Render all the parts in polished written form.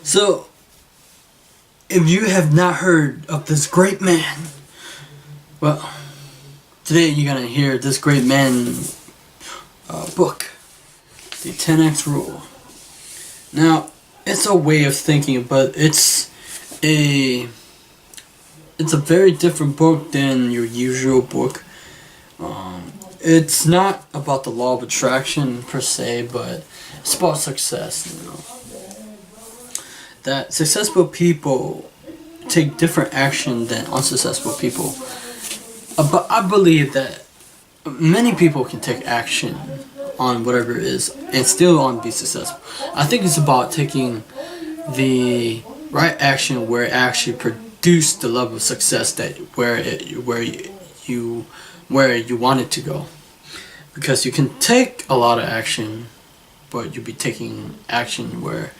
So, if you have not heard of this great man, well, today you're gonna hear this great man book, The 10x Rule. Now, it's a way of thinking, but it's a very different book than your usual book. It's not about the law of attraction per se, but it's about success. That successful people take different action than unsuccessful people. But I believe that many people can take action on whatever it is and still be successful. I think it's about taking the right action where it actually produced the level of success that where you want it to go. Because you can take a lot of action, but you'll be taking action where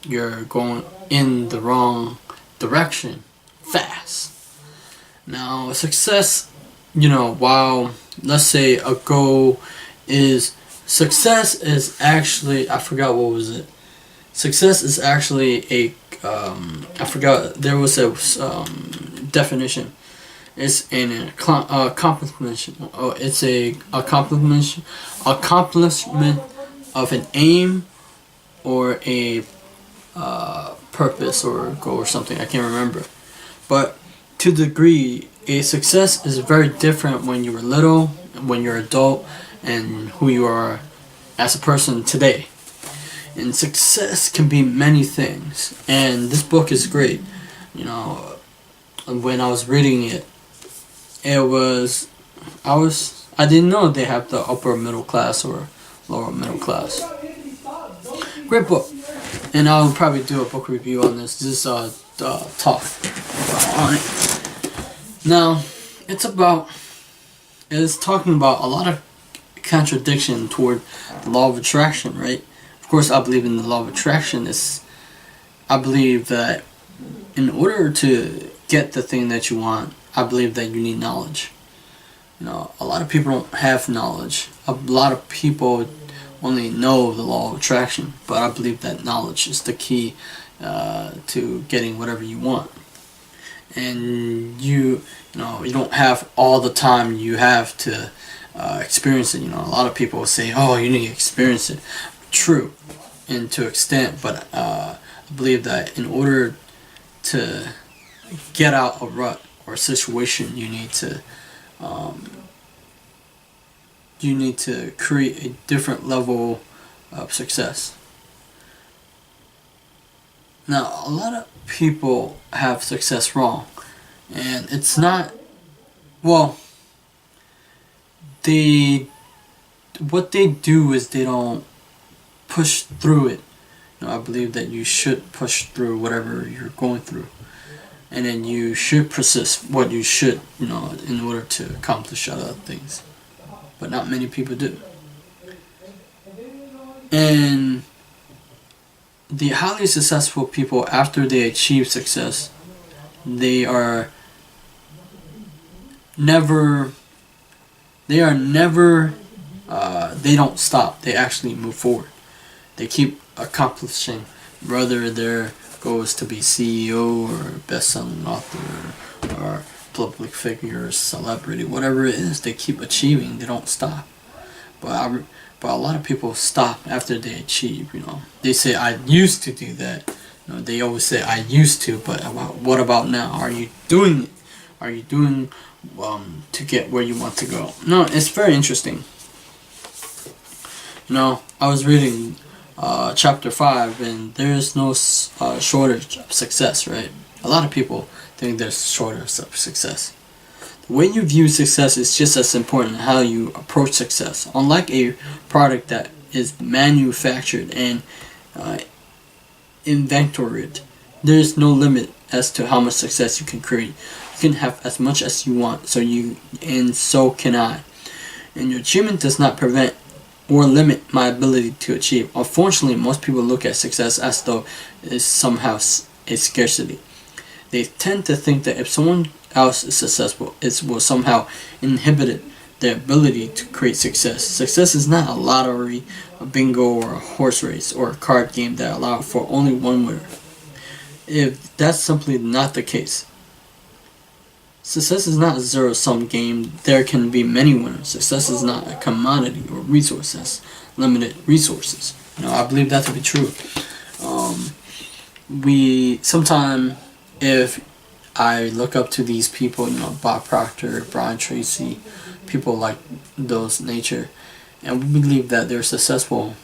you're going in the wrong direction fast. Now, success, while let's say a goal is success is actually, I forgot what was it. Success is actually I forgot, there was a definition. It's an accomplishment. It's a accomplishment of an aim or a purpose or goal or something. I can't remember. But to the degree, a success is very different when you were little, when you're adult, and who you are as a person today. And success can be many things. And this book is great. When I was reading it, I didn't know they have the upper middle class or lower middle class. Great book. And I'll probably do a book review on this. This is talk on it. Now, it's talking about a lot of contradiction toward the law of attraction, right? Of course, I believe in the law of attraction. I believe that in order to get the thing that you want, I believe that you need knowledge. A lot of people don't have knowledge. A lot of people only know the law of attraction, but I believe that knowledge is the key to getting whatever you want. And you don't have all the time you have to experience it. A lot of people say, "Oh, you need to experience it." True, and to an extent, but I believe that in order to get out a rut or a situation, you need to create a different level of success. Now, a lot of people have success wrong, and it's not, what they do is they don't push through it. I believe that you should push through whatever you're going through, and then you should persist what you should, in order to accomplish other things. But not many people do. And the highly successful people, after they achieve success, they don't stop. They actually move forward. They keep accomplishing, whether their goal is to be CEO or best-selling author or public figure, celebrity, whatever it is. They keep achieving. They don't stop. But a lot of people stop after they achieve. They say, "I used to do that." They always say, "I used to," but what about now? Are you doing it? Are you doing to get where you want to go? No, it's very interesting. I was reading chapter 5, and there is no shortage of success, right? A lot of people think there's shortage of success. The way you view success is just as important as how you approach success. Unlike a product that is manufactured and inventoried, there is no limit as to how much success you can create. You can have as much as you want, so can I. And your achievement does not prevent or limit my ability to achieve. Unfortunately, most people look at success as though it is somehow a scarcity. They tend to think that if someone else is successful, it will somehow inhibit their ability to create success. Success is not a lottery a bingo or a horse race or a card game that allow for only one winner. If that's simply not the case, success is not a zero-sum game. There can be many winners. Success is not a commodity or resources, limited resources. I believe that to be true. We sometimes, if I look up to these people, Bob Proctor, Brian Tracy, people like those nature, and we believe that they're successful,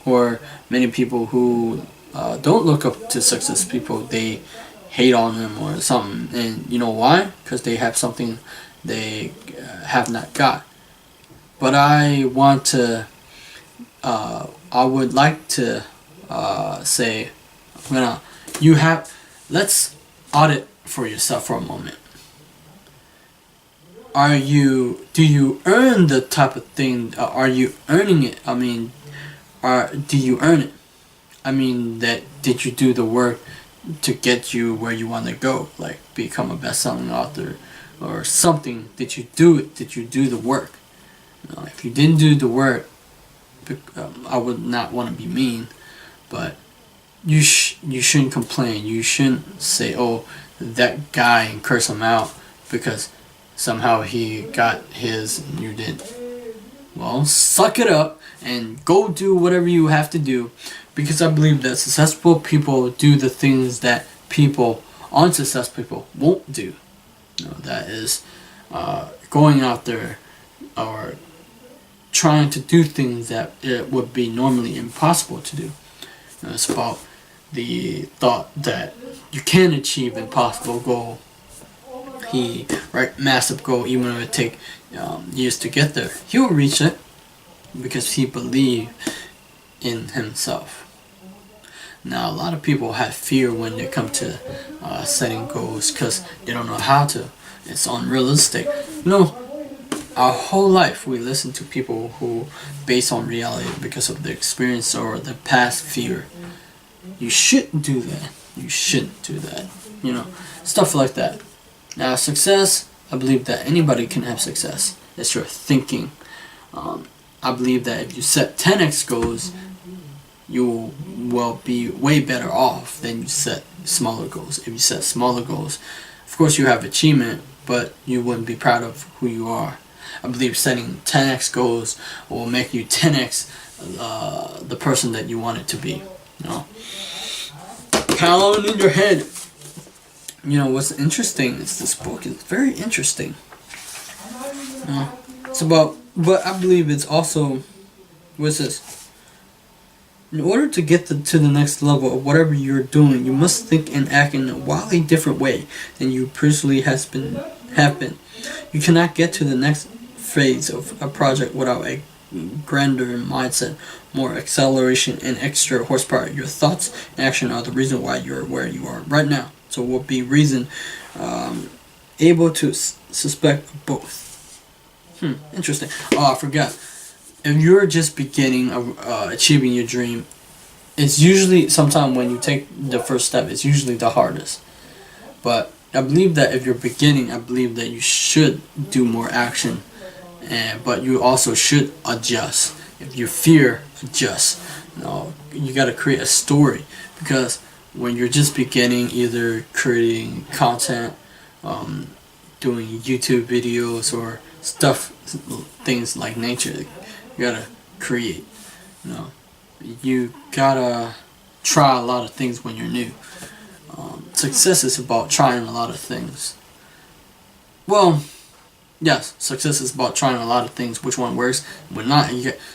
or many people who don't look up to success people, they hate on them or something. And you know why? Because they have something they have not got. But I would like to say, let's audit for yourself for a moment. Do you earn the type of thing? Are you earning it? Do you earn it? Did you do the work to get you where you want to go, like become a best-selling author or something? Did you do it? Did you do the work? If you didn't do the work, I would not want to be mean, but you shouldn't complain. You shouldn't say, oh, that guy, and curse him out because somehow he got his and you didn't. Well, suck it up and go do whatever you have to do, because I believe that successful people do the things that unsuccessful people won't do. That is going out there or trying to do things that it would be normally impossible to do. It's about the thought that you can achieve impossible goal. Massive goal, even if it take years to get there, he will reach it because he believed in himself. Now, a lot of people have fear when they come to setting goals because they don't know how to. It's unrealistic. Our whole life we listen to people who base on reality because of the experience or the past fear. You shouldn't do that. You shouldn't do that. Stuff like that. Now, success, I believe that anybody can have success. It's your thinking. I believe that if you set 10x goals, you will be way better off than you set smaller goals. If you set smaller goals, of course you have achievement, but you wouldn't be proud of who you are. I believe setting 10x goals will make you 10x the person that you want it to be. Pound in your head. What's interesting is this book is very interesting. It's about, but I believe it's also, what's this? In order to get to the next level of whatever you're doing, you must think and act in a wildly different way than you previously have been. You cannot get to the next phase of a project without a grander mindset, more acceleration, and extra horsepower. Your thoughts and action are the reason why you're where you are right now. So will be reason able to suspect both. Interesting. Oh, I forgot. If you're just beginning of achieving your dream, it's usually sometime when you take the first step, it's usually the hardest. But I believe that if you're beginning, I believe that you should do more action, but you also should adjust. If you fear, adjust. You got to create a story, because when you're just beginning, either creating content, doing YouTube videos or things like nature, you gotta create. You gotta try a lot of things when you're new. Success is about trying a lot of things. Well, yes, success is about trying a lot of things. Which one works? When not,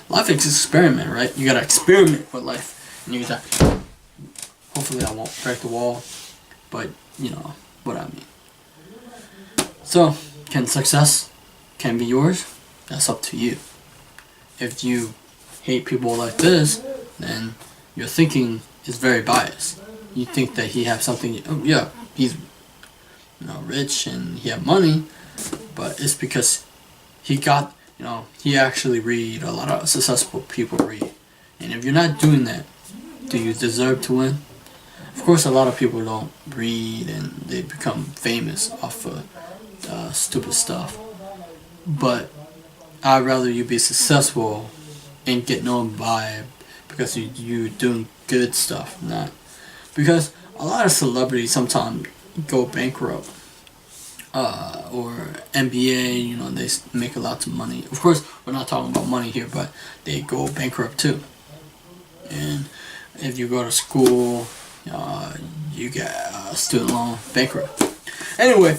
life is an experiment, right? You gotta experiment with life, and you gotta. Hopefully, I won't break the wall, but you know what I mean. So, success can be yours? That's up to you. If you hate people like this, then your thinking is very biased. You think that he has something. Oh yeah, he's rich and he have money, but it's because he got he actually read a lot of successful people read. And if you're not doing that, do you deserve to win? Of course, a lot of people don't read and they become famous off of stupid stuff. But I'd rather you be successful and get known by because you're doing good stuff, not because a lot of celebrities sometimes go bankrupt, or NBA, you know, they make a lot of money. Of course, we're not talking about money here, but they go bankrupt too. And if you go to school, you get a student loan, bankrupt. Anyway,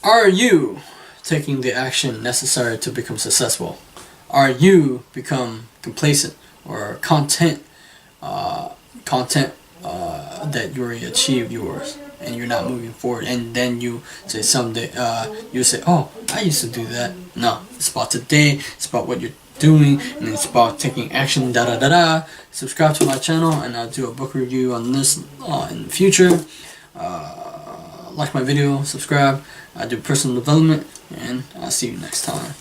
are you taking the action necessary to become successful? Are you become complacent or content that you already achieved yours and you're not moving forward, and then you say someday you say, oh, I used to do that. No, it's about today, it's about what you're doing, and it's about taking action. Subscribe to my channel and I'll do a book review on this in the future. Like my video, subscribe. I do personal development, and I'll see you next time.